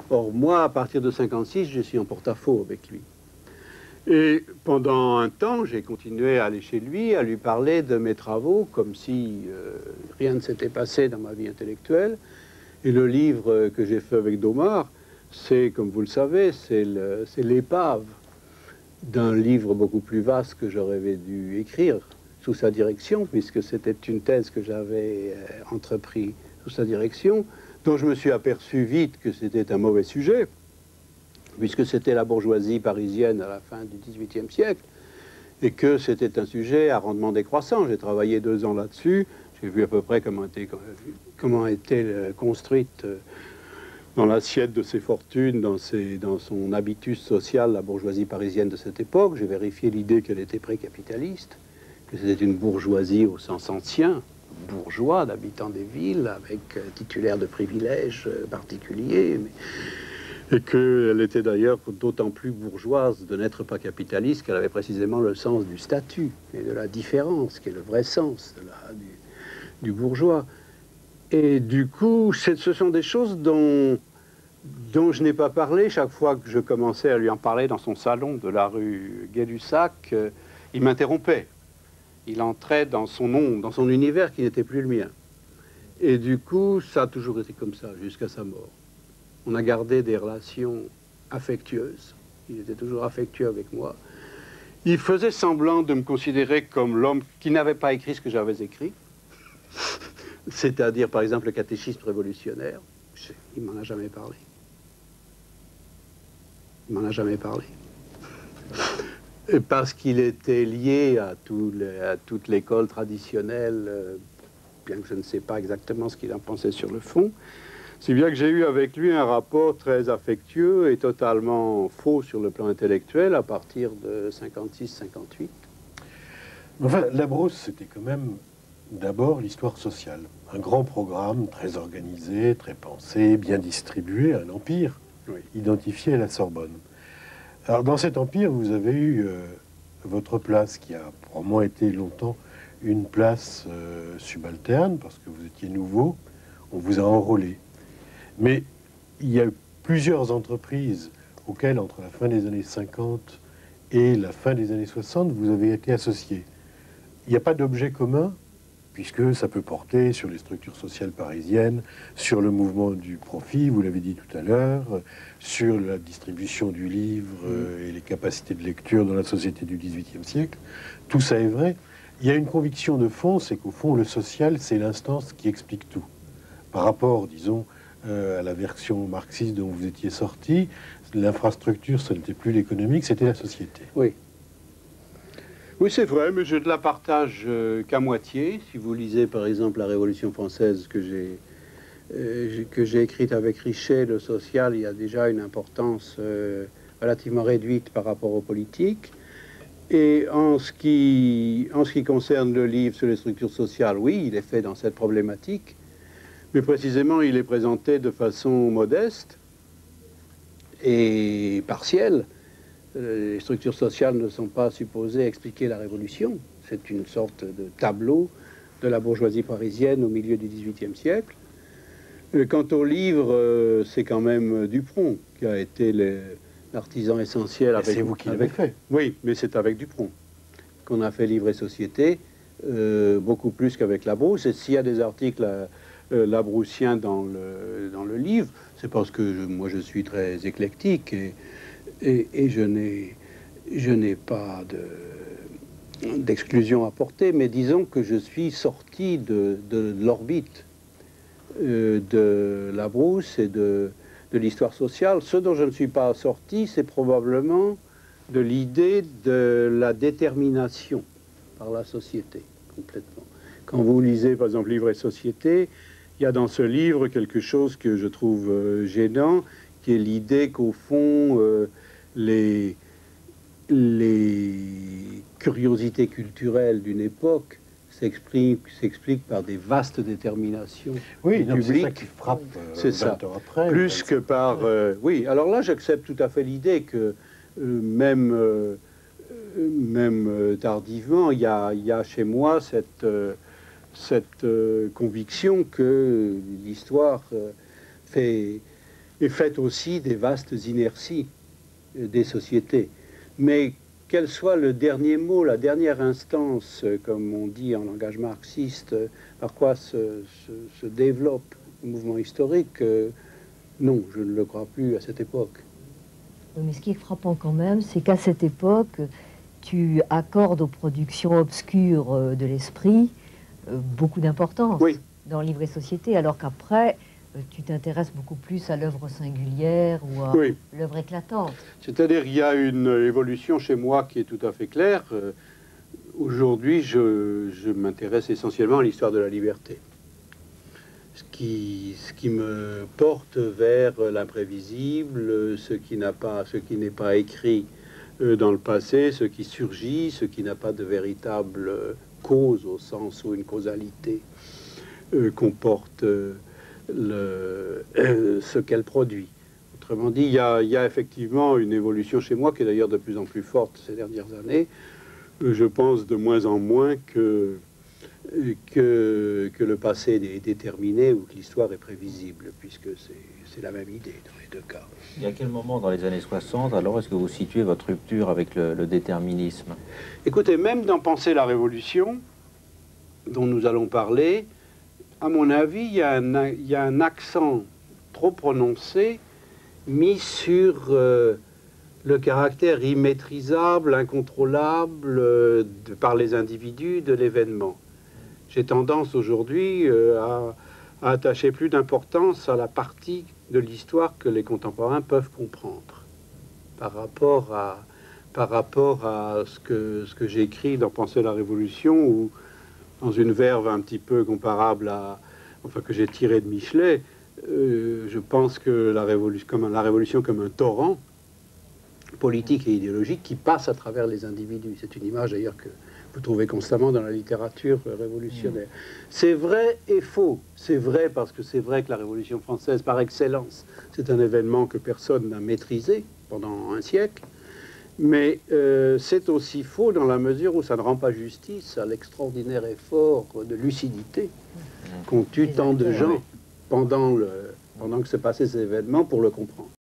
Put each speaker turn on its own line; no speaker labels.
Or, moi, à partir de 56, je suis en porte-à-faux avec lui. Et pendant un temps, j'ai continué à aller chez lui, à lui parler de mes travaux, comme si rien ne s'était passé dans ma vie intellectuelle. Et le livre que j'ai fait avec Domar, c'est, comme vous le savez, c'est l'épave d'un livre beaucoup plus vaste que j'aurais dû écrire sous sa direction, puisque c'était une thèse que j'avais entrepris sous sa direction, dont je me suis aperçu vite que c'était un mauvais sujet, puisque c'était la bourgeoisie parisienne à la fin du XVIIIe siècle, et que c'était un sujet à rendement décroissant. J'ai travaillé 2 ans là-dessus, j'ai vu à peu près comment était construite dans l'assiette de ses fortunes, dans son habitus social, la bourgeoisie parisienne de cette époque. J'ai vérifié l'idée qu'elle était précapitaliste, que c'était une bourgeoisie au sens ancien, bourgeois, d'habitants des villes, avec titulaires de privilèges particuliers, et qu'elle était d'ailleurs d'autant plus bourgeoise de n'être pas capitaliste qu'elle avait précisément le sens du statut et de la différence, qui est le vrai sens du bourgeois. Et du coup, ce sont des choses dont je n'ai pas parlé. Chaque fois que je commençais à lui en parler dans son salon de la rue Gay-Lussac, il m'interrompait. Il entrait dans son univers qui n'était plus le mien. Et du coup, ça a toujours été comme ça, jusqu'à sa mort. On a gardé des relations affectueuses. Il était toujours affectueux avec moi. Il faisait semblant de me considérer comme l'homme qui n'avait pas écrit ce que j'avais écrit. C'est-à-dire, par exemple, le catéchisme révolutionnaire. Il m'en a jamais parlé. Il m'en a jamais parlé. Parce qu'il était lié à toute l'école traditionnelle, bien que je ne sais pas exactement ce qu'il en pensait sur le fond. Si bien que j'ai eu avec lui un rapport très affectueux et totalement faux sur le plan intellectuel à partir de 56-58.
Enfin, Labrousse, c'était quand même d'abord l'histoire sociale. Un grand programme très organisé, très pensé, bien distribué, un empire identifié à la Sorbonne. Alors dans cet empire, vous avez eu votre place qui a probablement été longtemps une place subalterne parce que vous étiez nouveau, on vous a enrôlé. Mais il y a eu plusieurs entreprises auxquelles, entre la fin des années 50 et la fin des années 60, vous avez été associé. Il n'y a pas d'objet commun, puisque ça peut porter sur les structures sociales parisiennes, sur le mouvement du profit, vous l'avez dit tout à l'heure, sur la distribution du livre et les capacités de lecture dans la société du XVIIIe siècle. Tout ça est vrai. Il y a une conviction de fond, c'est qu'au fond, le social, c'est l'instance qui explique tout. Par rapport, disons, à la version marxiste dont vous étiez sorti, l'infrastructure, ce n'était plus l'économique, c'était la société.
Oui. Oui, c'est vrai, mais je ne la partage qu'à moitié. Si vous lisez, par exemple, la Révolution française que j'ai écrite avec Richet, le social, il y a déjà une importance relativement réduite par rapport aux politiques. Et en ce qui concerne le livre sur les structures sociales, oui, il est fait dans cette problématique. Mais précisément, il est présenté de façon modeste et partielle. Les structures sociales ne sont pas supposées expliquer la Révolution. C'est une sorte de tableau de la bourgeoisie parisienne au milieu du XVIIIe siècle. Quant au livre, c'est quand même Dupron qui a été l'artisan essentiel.
C'est vous qui l'avez fait.
Oui, mais c'est avec Dupron qu'on a fait Livre et Société, beaucoup plus qu'avec Labrousse. Et s'il y a des articles labroussiens dans le livre, c'est parce que moi je suis très éclectique et je n'ai pas d'exclusion à porter, mais disons que je suis sorti de l'orbite de Labrousse et de l'histoire sociale. Ce dont je ne suis pas sorti, c'est probablement de l'idée de la détermination par la société, complètement. Quand vous lisez, par exemple, Livre et Société, il y a dans ce livre quelque chose que je trouve gênant, qui est l'idée qu'au fond, les curiosités culturelles d'une époque s'expliquent par des vastes déterminations publiques.
C'est ça qui frappe 20 ans après.
Plus que par... oui, alors là, j'accepte tout à fait l'idée que même tardivement, il y a chez moi cette conviction que l'histoire fait est faite aussi des vastes inerties des sociétés. Mais quel soit le dernier mot, la dernière instance, comme on dit en langage marxiste, par quoi se développe le mouvement historique, non, je ne le crois plus à cette époque.
Mais ce qui est frappant quand même, c'est qu'à cette époque, tu accordes aux productions obscures de l'esprit beaucoup d'importance dans Livre et Société, alors qu'après, tu t'intéresses beaucoup plus à l'œuvre singulière ou à l'œuvre éclatante.
C'est-à-dire qu'il y a une évolution chez moi qui est tout à fait claire. Aujourd'hui, je m'intéresse essentiellement à l'histoire de la liberté. Ce qui me porte vers l'imprévisible, ce qui n'est pas écrit dans le passé, ce qui surgit, ce qui n'a pas de véritable cause au sens où une causalité comporte ce qu'elle produit. Autrement dit, il y a effectivement une évolution chez moi qui est d'ailleurs de plus en plus forte ces dernières années. Je pense de moins en moins que le passé est déterminé ou que l'histoire est prévisible, puisque c'est la même idée dans les deux cas.
Et à quel moment dans les années 60, alors, est-ce que vous situez votre rupture avec le déterminisme?
Écoutez, même dans Penser la Révolution, dont nous allons parler, à mon avis, il y a un accent trop prononcé mis sur le caractère immaîtrisable, incontrôlable par les individus de l'événement. J'ai tendance aujourd'hui à attacher plus d'importance à la partie de l'histoire que les contemporains peuvent comprendre par rapport à ce que j'écris dans Penser la Révolution, ou dans une verve un petit peu comparable enfin que j'ai tiré de Michelet. Je pense que la révolution comme un torrent politique et idéologique qui passe à travers les individus. C'est une image d'ailleurs que vous trouvez constamment dans la littérature révolutionnaire. C'est vrai et faux. C'est vrai parce que c'est vrai que la Révolution française, par excellence, c'est un événement que personne n'a maîtrisé pendant un siècle. Mais c'est aussi faux dans la mesure où ça ne rend pas justice à l'extraordinaire effort de lucidité qu'ont eu tant de gens pendant que se passaient ces événements pour le comprendre.